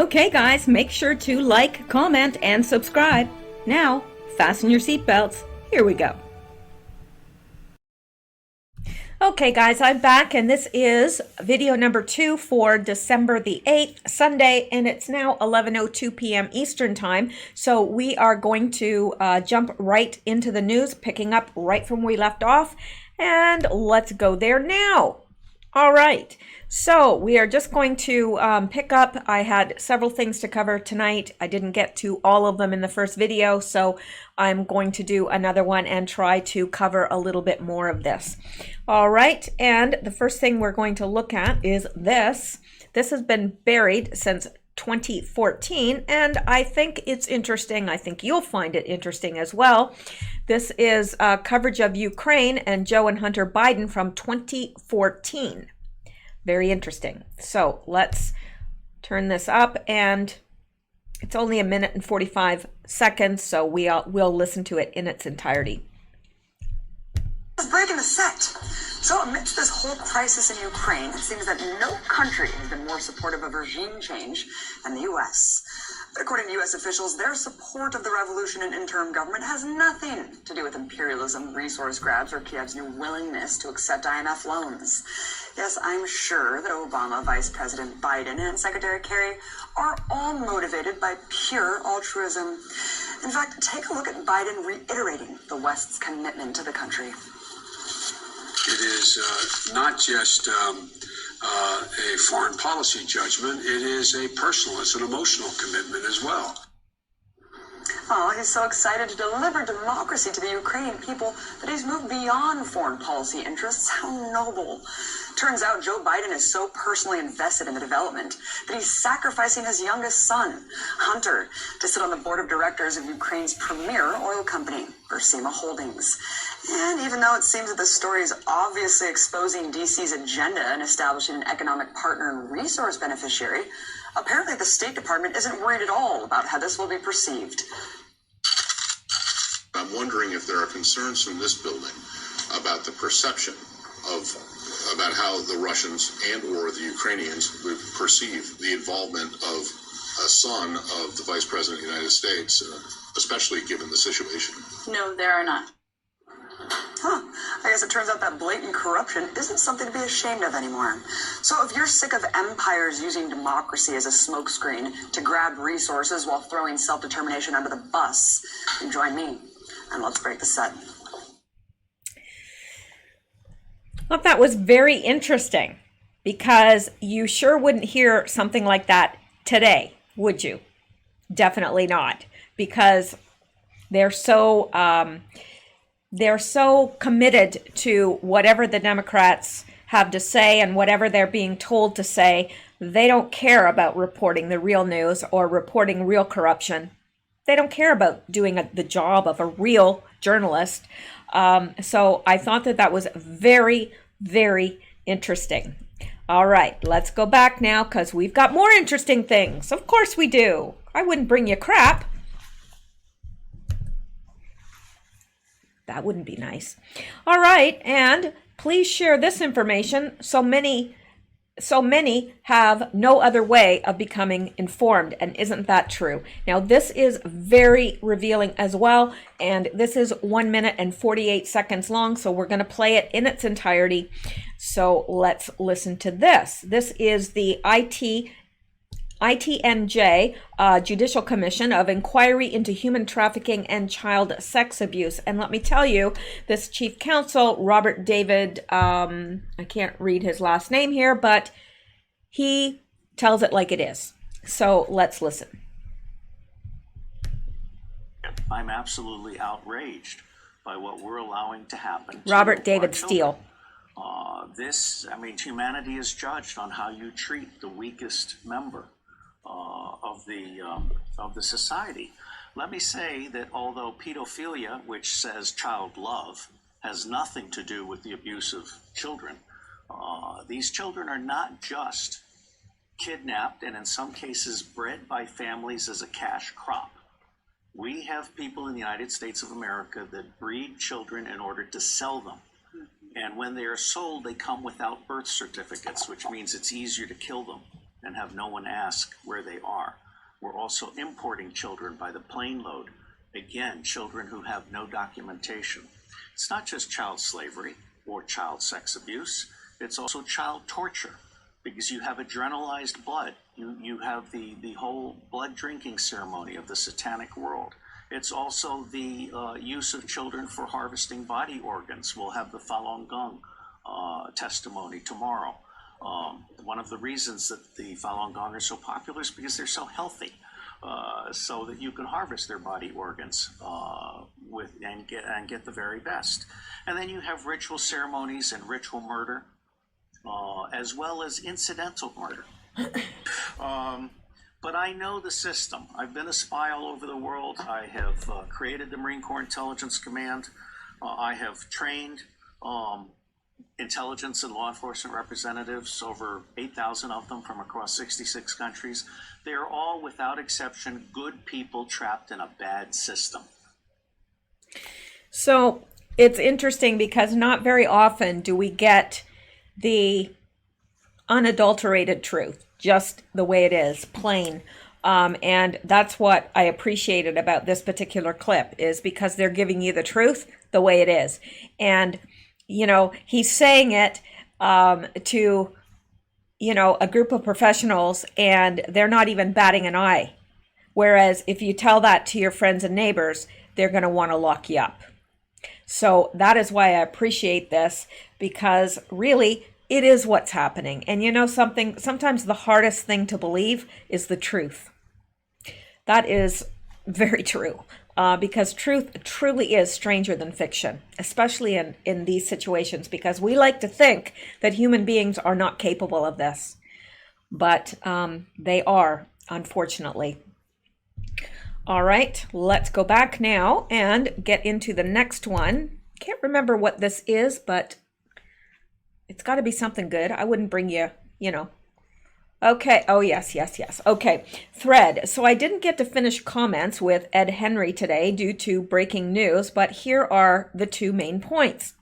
Okay guys, make sure to like, comment, and subscribe. Now, fasten your seatbelts. Here we go. Okay guys, I'm back and this is video number 2 for December the 8th, Sunday, and it's now 11:02 p.m. Eastern Time. So we are going to jump right into the news, picking up right from where we left off, and let's go there now. All right, so we are just going to pick up. I had several things to cover tonight. I didn't get to all of them in the first video, so I'm going to do another one and try to cover a little bit more of this. All right, and the first thing we're going to look at is this. This has been buried since 2014, and I think it's interesting. I think you'll find it interesting as well. This is coverage of Ukraine and Joe and Hunter Biden from 2014. Very interesting. So let's turn this up, and it's only 1 minute and 45 seconds, so we'll listen to it in its entirety. It's breaking the set. So amidst this whole crisis in Ukraine, it seems that no country has been more supportive of regime change than the U.S. But according to U.S. officials, their support of the revolution and interim government has nothing to do with imperialism, resource grabs, or Kiev's new willingness to accept IMF loans. Yes, I'm sure that Obama, Vice President Biden, and Secretary Kerry are all motivated by pure altruism. In fact, take a look at Biden reiterating the West's commitment to the country. It is not just a foreign policy judgment. It is a personal, it's an emotional commitment as well. Oh, he's so excited to deliver democracy to the Ukrainian people that he's moved beyond foreign policy interests. How noble. Turns out Joe Biden is so personally invested in the development that he's sacrificing his youngest son, Hunter, to sit on the board of directors of Ukraine's premier oil company, Burisma Holdings. And even though it seems that the story is obviously exposing DC's agenda and establishing an economic partner and resource beneficiary, apparently the State Department isn't worried at all about how this will be perceived. I'm wondering if there are concerns from this building about the perception about how the Russians and or the Ukrainians would perceive the involvement of a son of the Vice President of the United States, especially given the situation. No, there are not. Huh. I guess it turns out that blatant corruption isn't something to be ashamed of anymore. So if you're sick of empires using democracy as a smokescreen to grab resources while throwing self-determination under the bus, then join me and let's break the set. Well, that was very interesting, because you sure wouldn't hear something like that today, would you? Definitely not, because they're so committed to whatever the Democrats have to say and whatever they're being told to say. They don't care about reporting the real news or reporting real corruption. They don't care about doing the job of a real journalist. So I thought that was very, very interesting. All right, let's go back now, because we've got more interesting things. Of course we do. I wouldn't bring you crap. That wouldn't be nice. All right, and please share this information. So many have no other way of becoming informed, and isn't that true? Now, this is very revealing as well, and this is 1 minute and 48 seconds long, so we're going to play it in its entirety. So let's listen to this. This is the ITNJ Judicial Commission of Inquiry into Human Trafficking and Child Sex Abuse. And let me tell you, this chief counsel, Robert David, I can't read his last name here, but he tells it like it is. So let's listen. I'm absolutely outraged by what we're allowing to happen. Robert David Steele. Humanity is judged on how you treat the weakest member of the society. Let me say that although pedophilia, which says child love, has nothing to do with the abuse of children, these children are not just kidnapped and in some cases bred by families as a cash crop. We have people in the United States of America that breed children in order to sell them. And when they are sold, they come without birth certificates, which means it's easier to kill them. and have no one ask where they are. We're also importing children by the plane load. Again, children who have no documentation. It's not just child slavery or child sex abuse. It's also child torture, because you have adrenalized blood. You have the whole blood drinking ceremony of the satanic world. It's also the use of children for harvesting body organs. We'll have the Falun Gong testimony tomorrow. One of the reasons that the Falun Gong are so popular is because they're so healthy, so that you can harvest their body organs and get the very best. And then you have ritual ceremonies and ritual murder, as well as incidental murder. But I know the system. I've been a spy all over the world. I have created the Marine Corps Intelligence Command. I have trained intelligence and law enforcement representatives, over 8,000 of them from across 66 countries. They are all, without exception, good people trapped in a bad system. So it's interesting because not very often do we get the unadulterated truth, just the way it is, plain. And that's what I appreciated about this particular clip, is because they're giving you the truth the way it is. And, you know, he's saying it to, you know, a group of professionals, and they're not even batting an eye. Whereas if you tell that to your friends and neighbors, they're going to want to lock you up. So that is why I appreciate this, because really it is what's happening. And you know something, sometimes the hardest thing to believe is the truth. That is very true, because truth truly is stranger than fiction, especially in these situations, because we like to think that human beings are not capable of this, but they are, unfortunately. All right, let's go back now and get into the next one. Can't remember what this is, but it's got to be something good. I wouldn't bring you, you know. Okay. Oh, yes. Okay. Thread. So I didn't get to finish comments with Ed Henry today due to breaking news, but here are the two main points.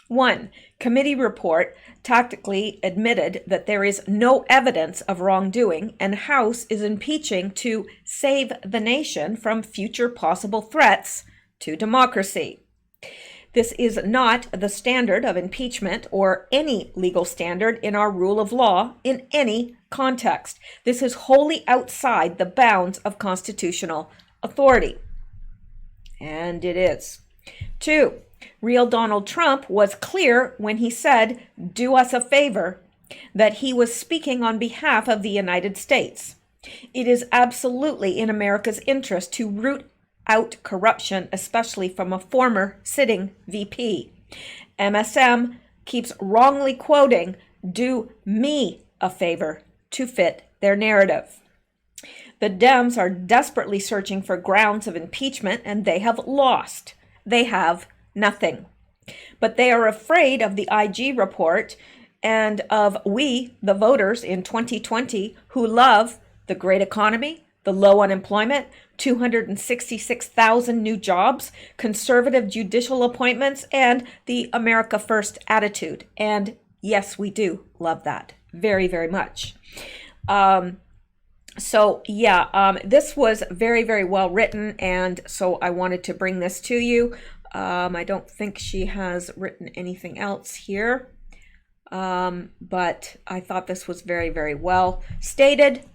1. Committee report tactically admitted that there is no evidence of wrongdoing, and House is impeaching to save the nation from future possible threats to democracy. This is not the standard of impeachment or any legal standard in our rule of law in any context. This is wholly outside the bounds of constitutional authority. And it is. 2. Real Donald Trump was clear when he said, "Do us a favor," that he was speaking on behalf of the United States. It is absolutely in America's interest to root out corruption, especially from a former sitting VP. MSM keeps wrongly quoting, "Do me a favor," to fit their narrative. The Dems are desperately searching for grounds of impeachment, and they have lost. They have nothing. But they are afraid of the IG report and of we, the voters in 2020, who love the great economy, the low unemployment, 266,000 new jobs, conservative judicial appointments, and the America First attitude. And yes, we do love that very, very much. This was very, very well written, and so I wanted to bring this to you. I don't think she has written anything else here, but I thought this was very, very well stated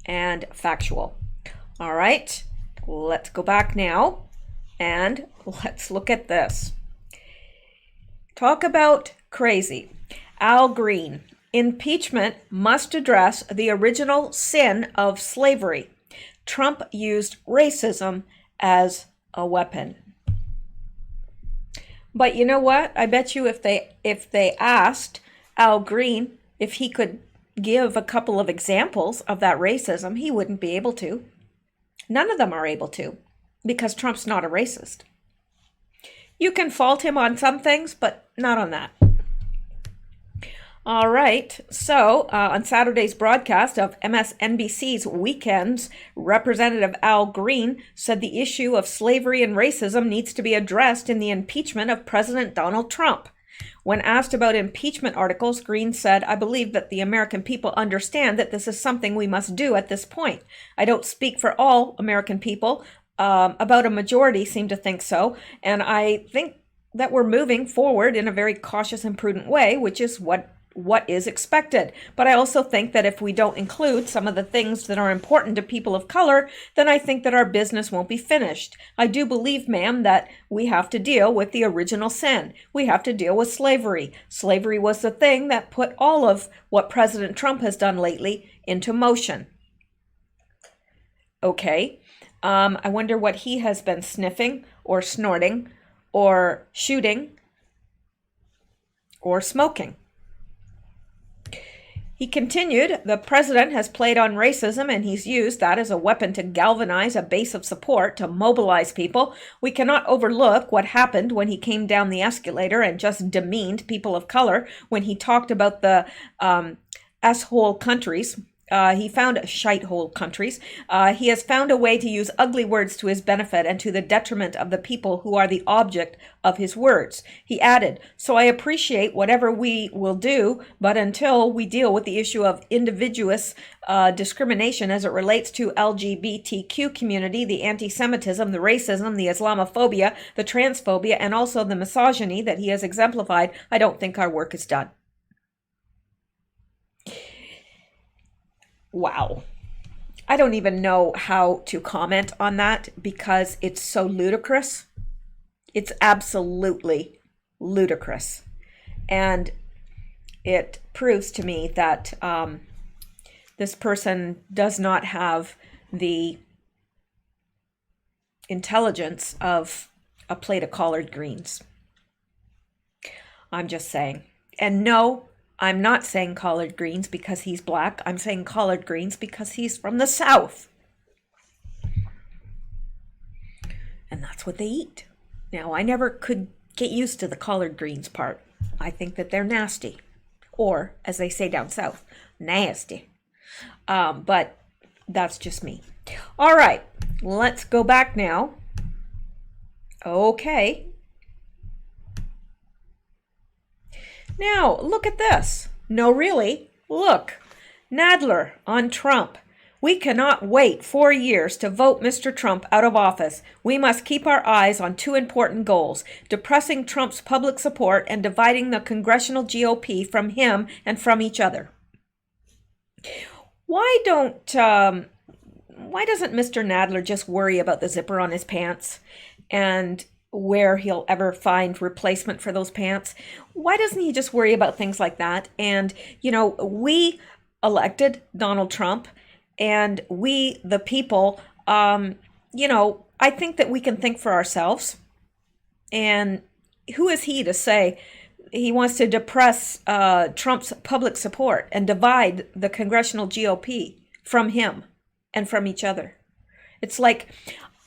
and factual. All right, let's go back now and let's look at this. Talk about crazy. Al Green. Impeachment must address the original sin of slavery. Trump used racism as a weapon. But you know what? I bet you if they asked Al Green if he could give a couple of examples of that racism, he wouldn't be able to. None of them are able to, because Trump's not a racist. You can fault him on some things, but not on that. All right, so on Saturday's broadcast of MSNBC's Weekends, Representative Al Green said the issue of slavery and racism needs to be addressed in the impeachment of President Donald Trump. When asked about impeachment articles, Green said, "I believe that the American people understand that this is something we must do at this point. I don't speak for all American people. About a majority seem to think so. And I think that we're moving forward in a very cautious and prudent way, which is what is expected. But I also think that if we don't include some of the things that are important to people of color, then I think that our business won't be finished. I do believe, ma'am, that we have to deal with the original sin. We have to deal with slavery. Slavery was the thing that put all of what President Trump has done lately into motion." Okay. I wonder what he has been sniffing or snorting or shooting or smoking. He continued, "The president has played on racism and he's used that as a weapon to galvanize a base of support, to mobilize people. We cannot overlook what happened when he came down the escalator and just demeaned people of color when he talked about the S-hole countries. He found shite-hole countries. He has found a way to use ugly words to his benefit and to the detriment of the people who are the object of his words." He added, "So I appreciate whatever we will do, but until we deal with the issue of individuous discrimination as it relates to LGBTQ community, the anti-Semitism, the racism, the Islamophobia, the transphobia, and also the misogyny that he has exemplified, I don't think our work is done." Wow. I don't even know how to comment on that because it's so ludicrous. It's absolutely ludicrous. And it proves to me that this person does not have the intelligence of a plate of collard greens. I'm just saying. And no, I'm not saying collard greens because he's black. I'm saying collard greens because he's from the South. And that's what they eat. Now, I never could get used to the collard greens part. I think that they're nasty. Or, as they say down south, nasty. But that's just me. All right, let's go back now. Okay. Now, look at this. No, really, look. Nadler on Trump. "We cannot wait 4 years to vote Mr. Trump out of office. We must keep our eyes on two important goals: depressing Trump's public support and dividing the congressional GOP from him and from each other." Why doesn't Mr. Nadler just worry about the zipper on his pants and where he'll ever find replacement for those pants? Why doesn't he just worry about things like that? And, we elected Donald Trump, and we, the people, I think that we can think for ourselves. And who is he to say he wants to depress Trump's public support and divide the congressional GOP from him and from each other? It's like,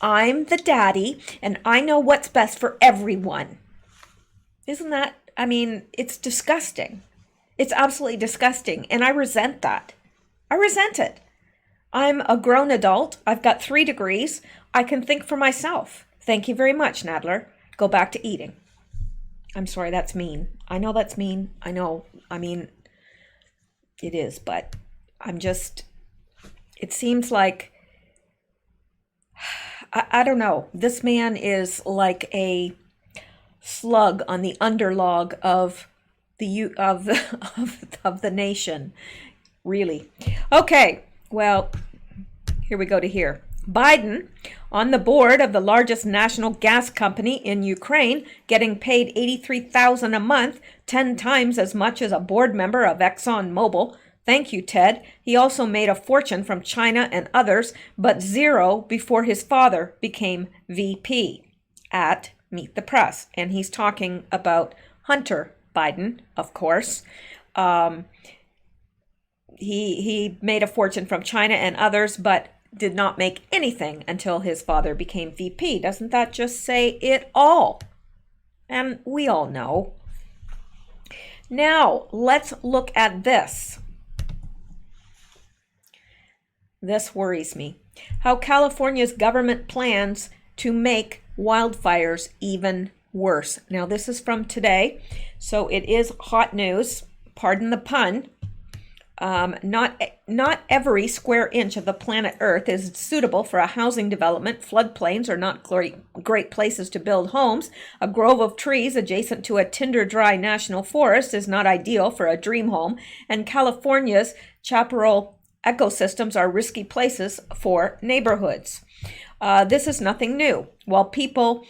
I'm the daddy, and I know what's best for everyone. Isn't that, it's disgusting. It's absolutely disgusting, and I resent that. I resent it. I'm a grown adult. I've got 3 degrees. I can think for myself. Thank you very much, Nadler. Go back to eating. I'm sorry, that's mean. I know that's mean. I know. It is, but it seems like, I don't know. This man is like a slug on the underlog of the nation, really. Okay, well, here we go to here. Biden on the board of the largest national gas company in Ukraine, getting paid $83,000 a month, 10 times as much as a board member of ExxonMobil. Thank you, Ted. He also made a fortune from China and others, but zero before his father became VP at Meet the Press. And he's talking about Hunter Biden, of course. He made a fortune from China and others, but did not make anything until his father became VP. Doesn't that just say it all? And we all know. Now, let's look at this. This worries me. How California's government plans to make wildfires even worse. Now, this is from today, so it is hot news. Pardon the pun. Not every square inch of the planet Earth is suitable for a housing development. Floodplains are not great places to build homes. A grove of trees adjacent to a tinder-dry national forest is not ideal for a dream home. And California's chaparral ecosystems are risky places for neighborhoods. This is nothing new. While people,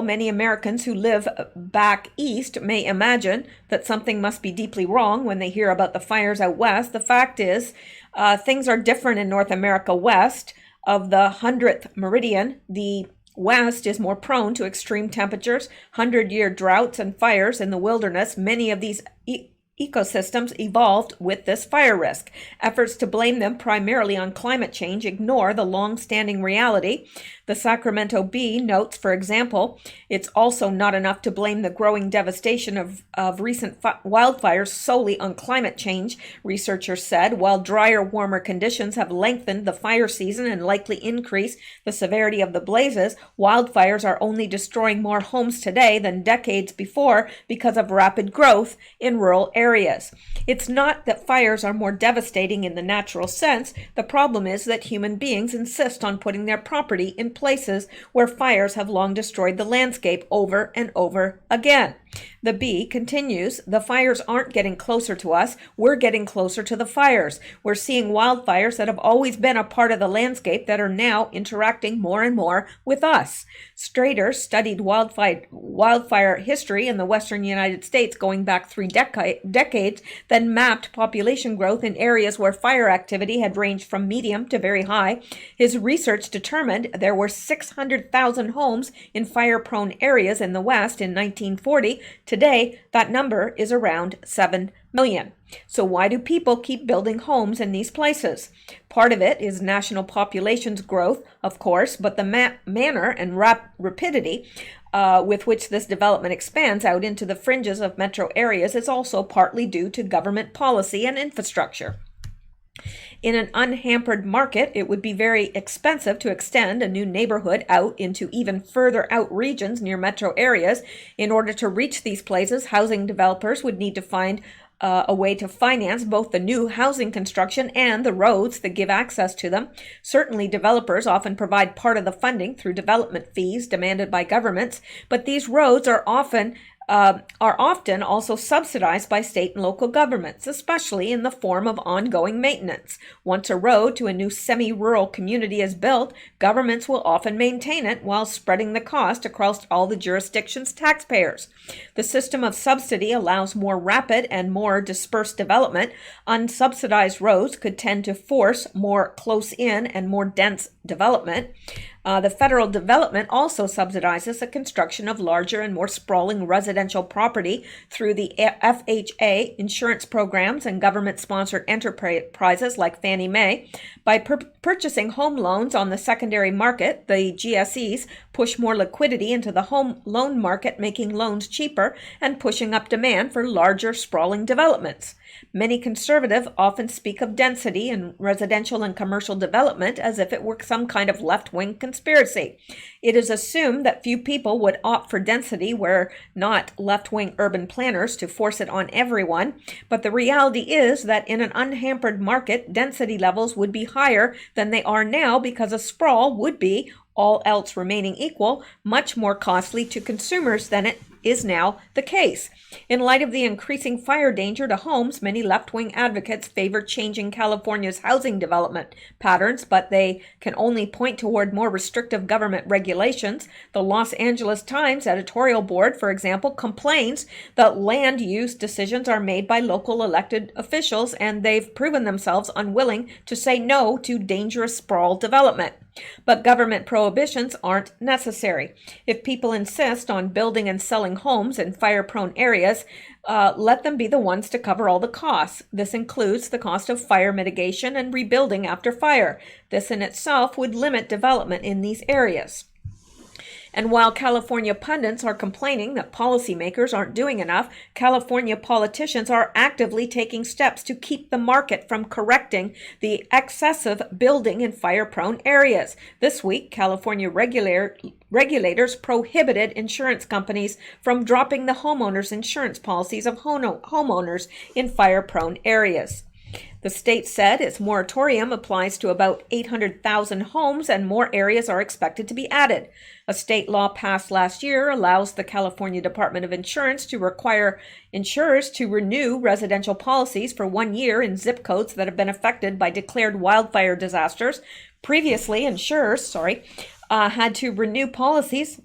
many Americans who live back east, may imagine that something must be deeply wrong when they hear about the fires out west, the fact is things are different in North America west of the 100th meridian. The West is more prone to extreme temperatures, 100-year droughts, and fires in the wilderness. Many of these ecosystems evolved with this fire risk. Efforts to blame them primarily on climate change ignore the long-standing reality. The Sacramento Bee notes, for example, it's also not enough to blame the growing devastation of recent wildfires solely on climate change, researchers said. While drier, warmer conditions have lengthened the fire season and likely increased the severity of the blazes, wildfires are only destroying more homes today than decades before because of rapid growth in rural areas. It's not that fires are more devastating in the natural sense. The problem is that human beings insist on putting their property in places where fires have long destroyed the landscape over and over again. The Bee continues, the fires aren't getting closer to us, we're getting closer to the fires. We're seeing wildfires that have always been a part of the landscape that are now interacting more and more with us. Strader studied wildfire history in the western United States going back 3 decades, then mapped population growth in areas where fire activity had ranged from medium to very high. His research determined there were 600,000 homes in fire-prone areas in the West in 1940. Today, that number is around 7 million. So why do people keep building homes in these places? Part of it is national population's growth, of course, but the manner and rapidity with which this development expands out into the fringes of metro areas is also partly due to government policy and infrastructure. In an unhampered market, it would be very expensive to extend a new neighborhood out into even further out regions near metro areas. In order to reach these places, housing developers would need to find a way to finance both the new housing construction and the roads that give access to them. Certainly, developers often provide part of the funding through development fees demanded by governments, but these roads are often also subsidized by state and local governments, especially in the form of ongoing maintenance. Once a road to a new semi-rural community is built, governments will often maintain it while spreading the cost across all the jurisdiction's taxpayers. The system of subsidy allows more rapid and more dispersed development. Unsubsidized roads could tend to force more close-in and more dense development. The federal development also subsidizes the construction of larger and more sprawling residential property through the FHA insurance programs and government-sponsored enterprises like Fannie Mae. By purchasing home loans on the secondary market, the GSEs push more liquidity into the home loan market, making loans cheaper and pushing up demand for larger, sprawling developments. Many conservatives often speak of density in residential and commercial development as if it were some kind of left-wing conspiracy. It is assumed that few people would opt for density were not left-wing urban planners to force it on everyone, but the reality is that in an unhampered market, density levels would be higher than they are now because a sprawl would be, all else remaining equal, much more costly to consumers than it is now the case. In light of the increasing fire danger to homes, many left-wing advocates favor changing California's housing development patterns, but they can only point toward more restrictive government regulations. The Los Angeles Times editorial board, for example, complains that land use decisions are made by local elected officials, and they've proven themselves unwilling to say no to dangerous sprawl development. But government prohibitions aren't necessary. If people insist on building and selling homes in fire-prone areas, let them be the ones to cover all the costs. This includes the cost of fire mitigation and rebuilding after fire. This in itself would limit development in these areas. And while California pundits are complaining that policymakers aren't doing enough, California politicians are actively taking steps to keep the market from correcting the excessive building in fire-prone areas. This week, California regulators prohibited insurance companies from dropping the homeowners' insurance policies of homeowners in fire-prone areas. The state said its moratorium applies to about 800,000 homes and more areas are expected to be added. A state law passed last year allows the California Department of Insurance to require insurers to renew residential policies for 1 year in zip codes that have been affected by declared wildfire disasters. Previously, insurers, had to renew policies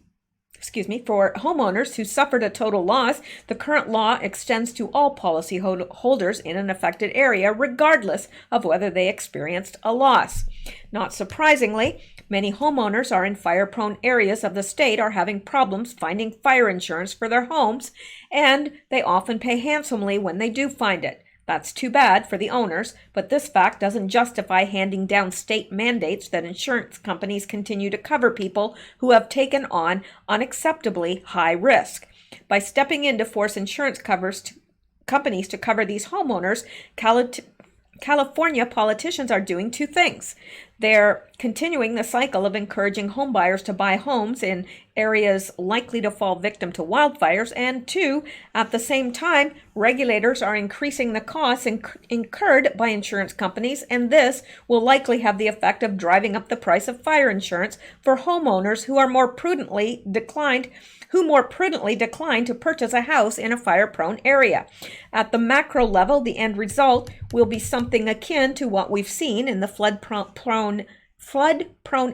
for homeowners who suffered a total loss. The current law extends to all policy holders in an affected area, regardless of whether they experienced a loss. Not surprisingly, many homeowners are in fire-prone areas of the state are having problems finding fire insurance for their homes, and they often pay handsomely when they do find it. That's too bad for the owners, but this fact doesn't justify handing down state mandates that insurance companies continue to cover people who have taken on unacceptably high risk. By stepping in to force insurance companies to cover these homeowners, California politicians are doing two things. They're continuing the cycle of encouraging homebuyers to buy homes in areas likely to fall victim to wildfires, and two, at the same time, regulators are increasing the costs incurred by insurance companies, and this will likely have the effect of driving up the price of fire insurance for homeowners who more prudently decline to purchase a house in a fire-prone area. At the macro level, the end result will be something akin to what we've seen in the flood-prone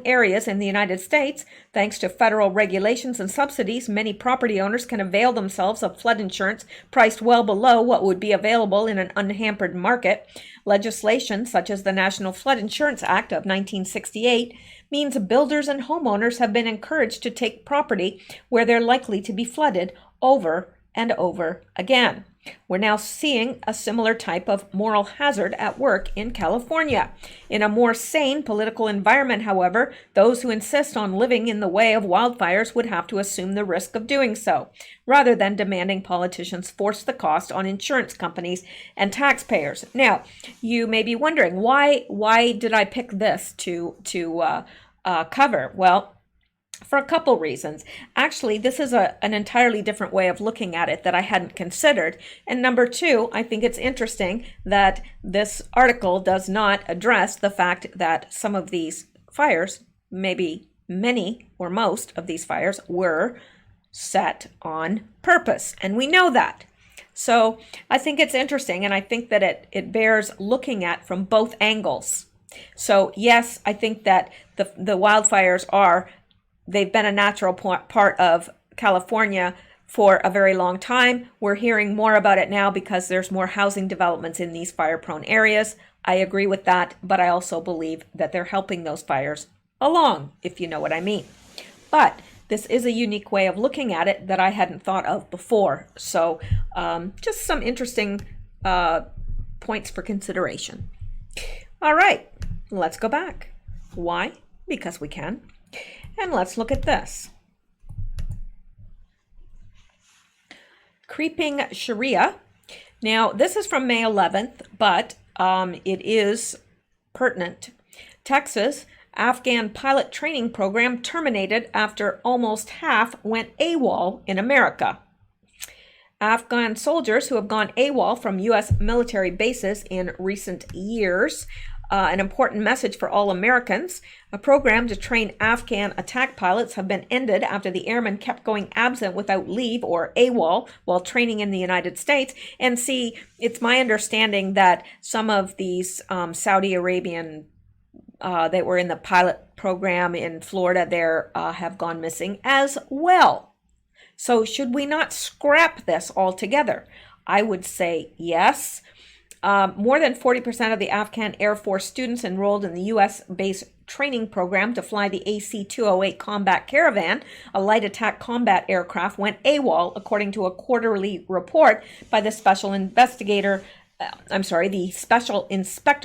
areas in the United States. Thanks to federal regulations and subsidies, many property owners can avail themselves of flood insurance priced well below what would be available in an unhampered market. Legislation such as the National Flood Insurance Act of 1968 means builders and homeowners have been encouraged to take property where they're likely to be flooded over and over again. We're now seeing a similar type of moral hazard at work in California. In a more sane political environment, however, those who insist on living in the way of wildfires would have to assume the risk of doing so, rather than demanding politicians force the cost on insurance companies and taxpayers. Now, you may be wondering, why did I pick this to cover? Well, for a couple reasons. Actually, this is an entirely different way of looking at it that I hadn't considered. And number two, I think it's interesting that this article does not address the fact that some of these fires, maybe many or most of these fires, were set on purpose. And we know that. So I think it's interesting, and I think that it bears looking at from both angles. So yes, I think that the wildfires they've been a natural part of California for a very long time. We're hearing more about it now because there's more housing developments in these fire-prone areas. I agree with that, but I also believe that they're helping those fires along, if you know what I mean. But this is a unique way of looking at it that I hadn't thought of before. So just some interesting points for consideration. All right, let's go back. Why? Because we can. And let's look at this. Creeping Sharia. Now, this is from May 11th, but it is pertinent. Texas, Afghan pilot training program terminated after almost half went AWOL in America. Afghan soldiers who have gone AWOL from U.S. military bases in recent years. An important message for all Americans. A program to train Afghan attack pilots have been ended after the airmen kept going absent without leave, or AWOL, while training in the United States. And see, it's my understanding that some of these Saudi Arabian that were in the pilot program in Florida there have gone missing as well. So should we not scrap this altogether? I would say yes. More than 40% of the Afghan Air Force students enrolled in the U.S.-based training program to fly the AC-208 Combat Caravan, a light attack combat aircraft, went AWOL, according to a quarterly report by the Special Inspector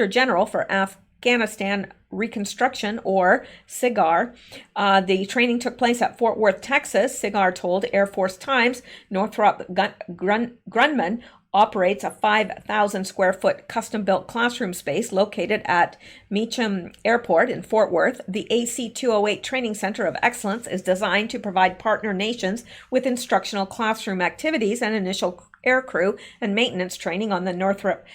General for Afghanistan Reconstruction, or SIGAR. The training took place at Fort Worth, Texas. SIGAR told Air Force Times. Northrop Grumman operates a 5,000 square foot custom-built classroom space located at Meacham Airport in Fort Worth. The AC-208 Training Center of Excellence is designed to provide partner nations with instructional classroom activities and initial aircrew and maintenance training on the Northrop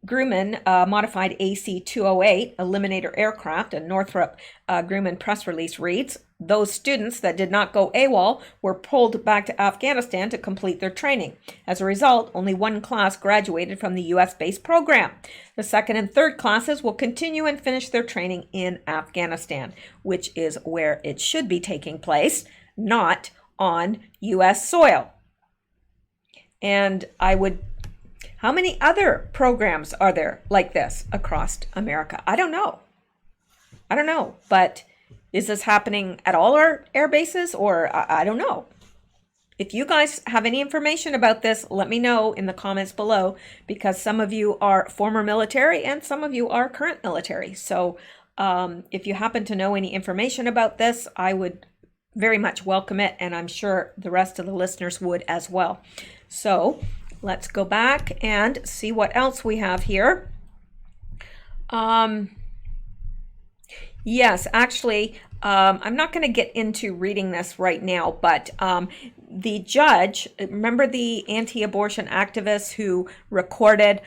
Grumman modified AC-208 Eliminator aircraft. A Northrop Grumman press release reads, "Those students that did not go AWOL were pulled back to Afghanistan to complete their training. As a result, only one class graduated from the U.S.-based program. The second and third classes will continue and finish their training in Afghanistan," which is where it should be taking place, not on U.S. soil. And how many other programs are there like this across America? I don't know, but is this happening at all our air bases, or I don't know. If you guys have any information about this, let me know in the comments below, because some of you are former military and some of you are current military. So if you happen to know any information about this, I would very much welcome it, and I'm sure the rest of the listeners would as well. So let's go back and see what else we have here. Yes, actually, I'm not going to get into reading this right now, but the judge, remember the anti-abortion activist who recorded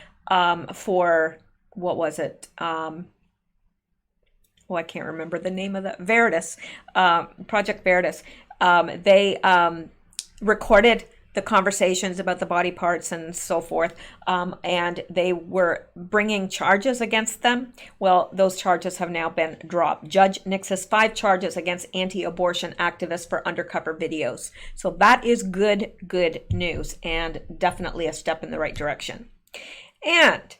for, what was it? I can't remember the name of the, Veritas, Project Veritas. They recorded the conversations about the body parts and so forth, and they were bringing charges against them. Well, those charges have now been dropped. Judge nixes 5 charges against anti-abortion activists for undercover videos. So that is good news, and definitely a step in the right direction. And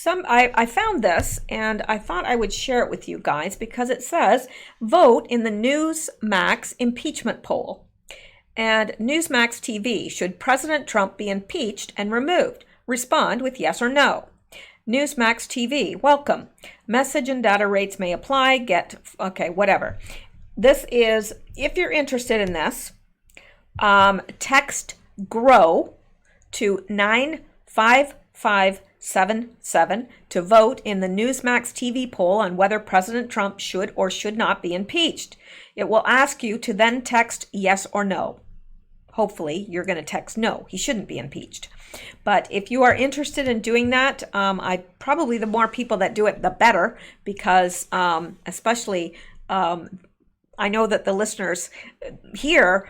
I found this, and I thought I would share it with you guys, because it says, vote in the Newsmax impeachment poll. And Newsmax TV, should President Trump be impeached and removed? Respond with yes or no. Newsmax TV, welcome. Message and data rates may apply. Okay, whatever. This is, if you're interested in this, text GROW to 95577 to vote in the Newsmax TV poll on whether President Trump should or should not be impeached. It will ask you to then text yes or no. Hopefully, you're going to text no, he shouldn't be impeached. But if you are interested in doing that, probably the more people that do it, the better, because especially I know that the listeners here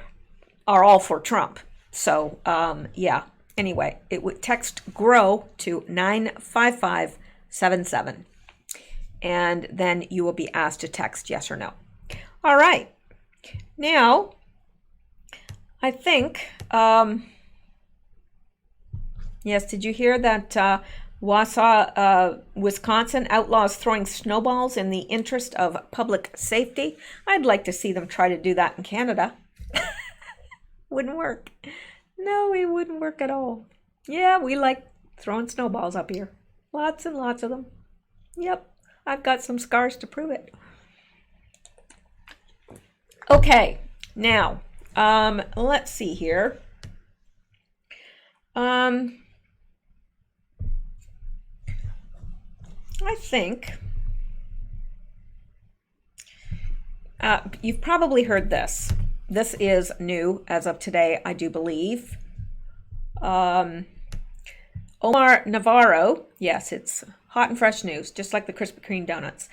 are all for Trump. So yeah, anyway, it would text GROW to 95577, and then you will be asked to text yes or no. All right, now I think, yes, did you hear that Wausau, Wisconsin outlaws throwing snowballs in the interest of public safety? I'd like to see them try to do that in Canada. Wouldn't work. No, it wouldn't work at all. Yeah, we like throwing snowballs up here. Lots and lots of them. Yep, I've got some scars to prove it. Okay, now, let's see here. I think you've probably heard this. This is new as of today, I do believe. Omar Navarro, yes, it's hot and fresh news, just like the Krispy Kreme donuts.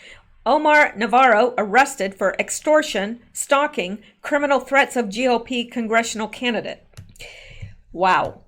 Omar Navarro arrested for extortion, stalking, criminal threats of GOP congressional candidate. Wow.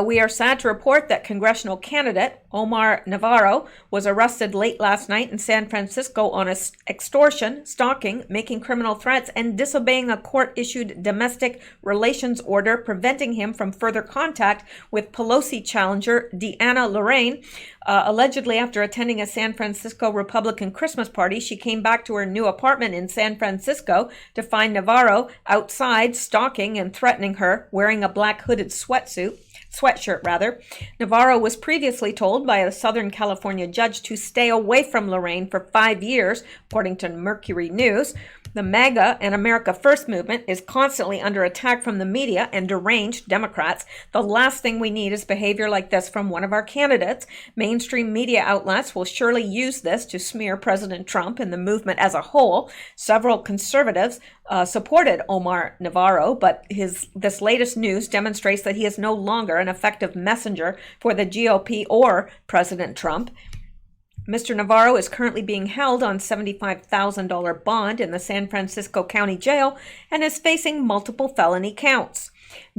We are sad to report that congressional candidate Omar Navarro was arrested late last night in San Francisco on extortion, stalking, making criminal threats, and disobeying a court-issued domestic relations order preventing him from further contact with Pelosi challenger Deanna Lorraine. Allegedly, after attending a San Francisco Republican Christmas party, she came back to her new apartment in San Francisco to find Navarro outside stalking and threatening her, wearing a black hooded sweatsuit. sweatshirt rather. Navarro was previously told by a Southern California judge to stay away from Lorraine for 5 years, according to Mercury News. The MAGA and America First movement is constantly under attack from the media and deranged Democrats. The last thing we need is behavior like this from one of our candidates. Mainstream media outlets will surely use this to smear President Trump and the movement as a whole. Several conservatives supported Omar Navarro, but this latest news demonstrates that he is no longer an effective messenger for the GOP or President Trump. Mr. Navarro is currently being held on $75,000 bond in the San Francisco County Jail and is facing multiple felony counts.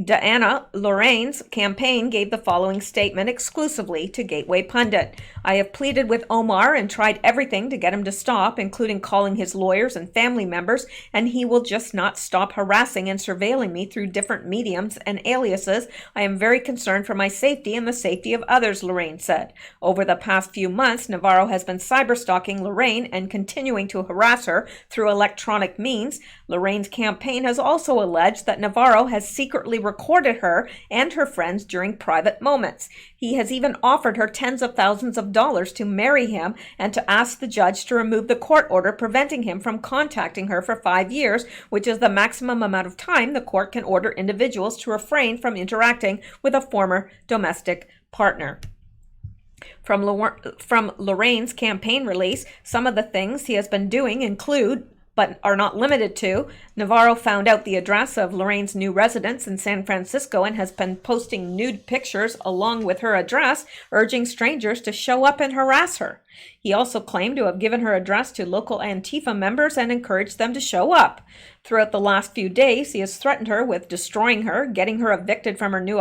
Diana Lorraine's campaign gave the following statement exclusively to Gateway Pundit. I have pleaded with Omar and tried everything to get him to stop, including calling his lawyers and family members, and he will just not stop harassing and surveilling me through different mediums and aliases. I am very concerned for my safety and the safety of others, Lorraine said. Over the past few months, Navarro has been cyberstalking Lorraine and continuing to harass her through electronic means. Lorraine's campaign has also alleged that Navarro has secretly recorded her and her friends during private moments. He has even offered her tens of thousands of dollars to marry him and to ask the judge to remove the court order preventing him from contacting her for 5 years, which is the maximum amount of time the court can order individuals to refrain from interacting with a former domestic partner. From Lorraine's campaign release, some of the things he has been doing include, but are not limited to, Navarro found out the address of Lorraine's new residence in San Francisco and has been posting nude pictures along with her address, urging strangers to show up and harass her. He also claimed to have given her address to local Antifa members and encouraged them to show up. Throughout the last few days, he has threatened her with destroying her, getting her evicted from her new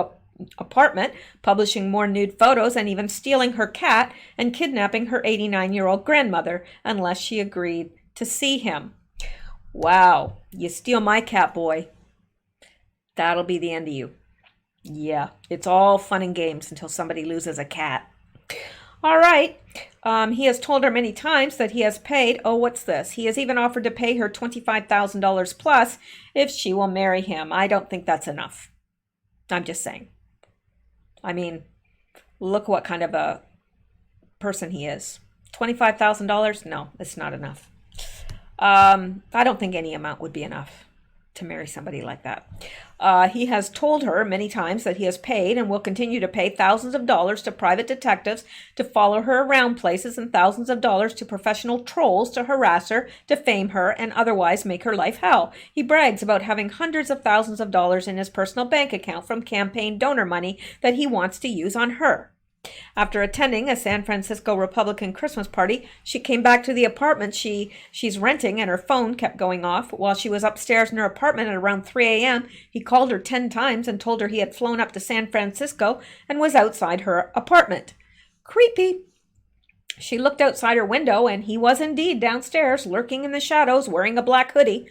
apartment, publishing more nude photos, and even stealing her cat and kidnapping her 89-year-old grandmother unless she agreed to see him. Wow, you steal my cat, boy, that'll be the end of you. Yeah, it's all fun and games until somebody loses a cat. All right. He has told her many times that he has paid, what's this? He has even offered to pay her $25,000 plus if she will marry him. I don't think that's enough. I'm just saying. I mean, look what kind of a person he is. $25,000? No, it's not enough. I don't think any amount would be enough to marry somebody like that. He has told her many times that he has paid and will continue to pay thousands of dollars to private detectives to follow her around places and thousands of dollars to professional trolls to harass her, defame her, and otherwise make her life hell. He brags about having hundreds of thousands of dollars in his personal bank account from campaign donor money that he wants to use on her. After attending a San Francisco Republican Christmas party, she came back to the apartment she's renting and her phone kept going off. While she was upstairs in her apartment at around 3 a.m., he called her 10 times and told her he had flown up to San Francisco and was outside her apartment. Creepy. She looked outside her window and he was indeed downstairs, lurking in the shadows, wearing a black hoodie.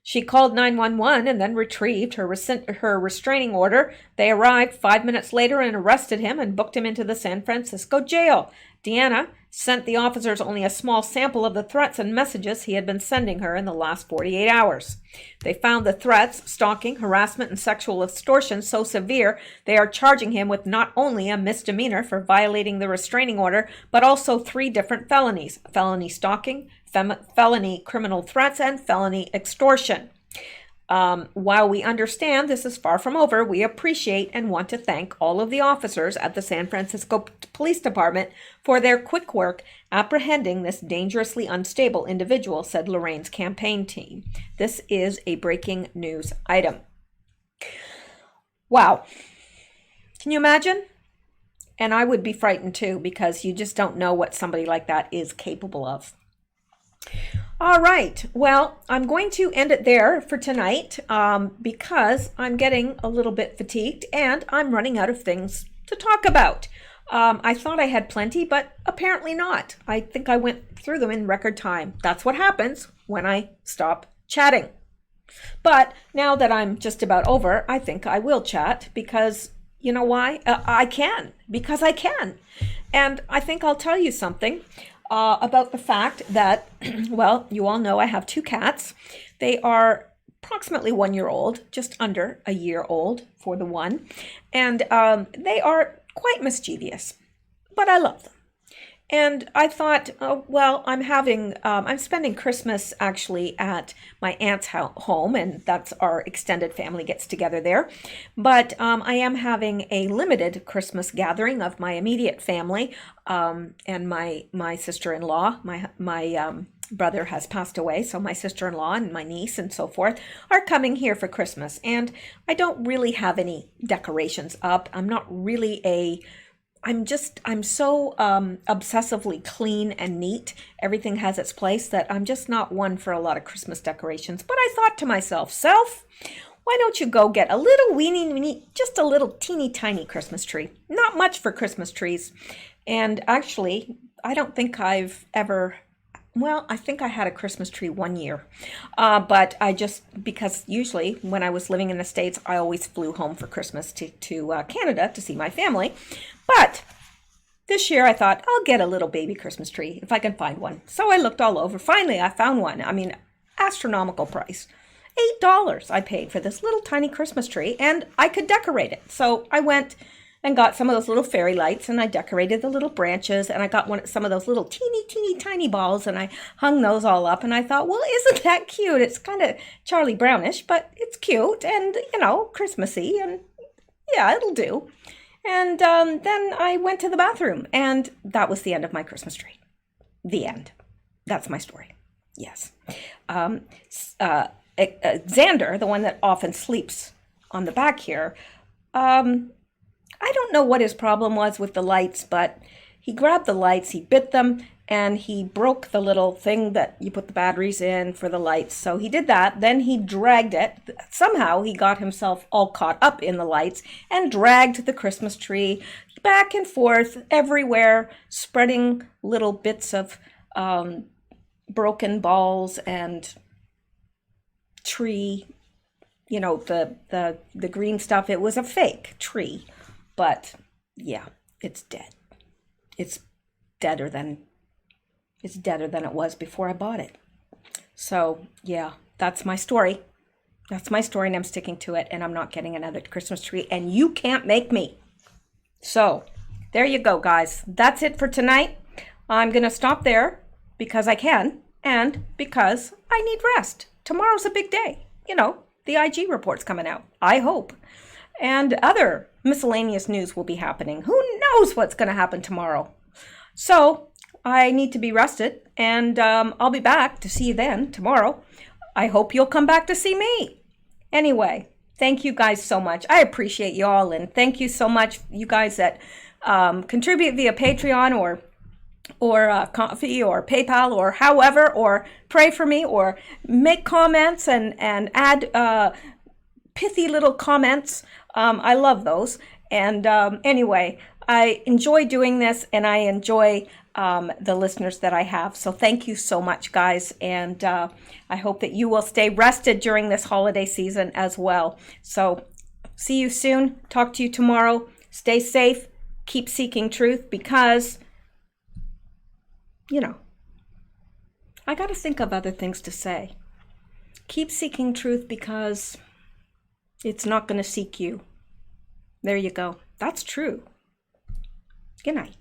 She called 911 and then retrieved her restraining order. They arrived 5 minutes later and arrested him and booked him into the San Francisco jail. Deanna sent the officers only a small sample of the threats and messages he had been sending her in the last 48 hours. They found the threats, stalking, harassment, and sexual extortion so severe they are charging him with not only a misdemeanor for violating the restraining order, but also 3 different felonies: felony stalking, felony criminal threats, and felony extortion. While we understand this is far from over, we appreciate and want to thank all of the officers at the San Francisco Police Department for their quick work apprehending this dangerously unstable individual, said Lorraine's campaign team. This is a breaking news item. Wow. Can you imagine? And I would be frightened too, because you just don't know what somebody like that is capable of. All right. Well, I'm going to end it there for tonight because I'm getting a little bit fatigued and I'm running out of things to talk about. I thought I had plenty, but apparently not. I think I went through them in record time. That's what happens when I stop chatting. But now that I'm just about over, I think I will chat because you know why? I can, because I can. And I think I'll tell you something about the fact that, well, you all know I have 2 cats. They are approximately 1 year old, just under a year old for the one. And they are quite mischievous, but I love them. And I thought, oh, well, I'm spending Christmas actually at my aunt's home, and that's our extended family gets together there. But I am having a limited Christmas gathering of my immediate family, and my sister-in-law. My brother has passed away, so my sister-in-law and my niece and so forth are coming here for Christmas. And I don't really have any decorations up. I'm so obsessively clean and neat. Everything has its place that I'm just not one for a lot of Christmas decorations. But I thought to myself, why don't you go get a little just a little teeny tiny Christmas tree? Not much for Christmas trees. And actually, I don't think I've ever, well, I think I had a Christmas tree one year. But because usually when I was living in the States, I always flew home for Christmas to Canada to see my family. But this year I thought, I'll get a little baby Christmas tree if I can find one. So I looked all over. Finally, I found one. I mean, astronomical price. $8 I paid for this little tiny Christmas tree, and I could decorate it. So I went and got some of those little fairy lights, and I decorated the little branches, and I got some of those little teeny tiny balls, and I hung those all up. And I thought, well, isn't that cute? It's kind of Charlie Brownish, but it's cute and, Christmassy, and yeah, it'll do. And then I went to the bathroom, and that was the end of my Christmas tree. The end. That's my story. Yes. Xander, the one that often sleeps on the back here, I don't know what his problem was with the lights, but he grabbed the lights, he bit them, and he broke the little thing that you put the batteries in for the lights. So he did that. Then he dragged it. Somehow he got himself all caught up in the lights and dragged the Christmas tree back and forth everywhere, spreading little bits of broken balls and tree, the green stuff. It was a fake tree, but yeah, it's dead. It's deader than it was before I bought it. So yeah, that's my story. That's my story, and I'm sticking to it, and I'm not getting another Christmas tree, and you can't make me. So there you go, guys. That's it for tonight. I'm going to stop there because I can, and because I need rest. Tomorrow's a big day. The IG report's coming out, I hope. And other miscellaneous news will be happening. Who knows what's going to happen tomorrow? So I need to be rested, and I'll be back to see you then tomorrow. I hope you'll come back to see me. Anyway, thank you guys so much. I appreciate you all, and thank you so much, you guys that contribute via Patreon or Coffee or PayPal or however, or pray for me or make comments and add pithy little comments. I love those. And anyway, I enjoy doing this, and I enjoy the listeners that I have. So thank you so much, guys. And I hope that you will stay rested during this holiday season as well. So see you soon. Talk to you tomorrow. Stay safe. Keep seeking truth, because, I got to think of other things to say. Keep seeking truth because it's not going to seek you. There you go. That's true. Good night.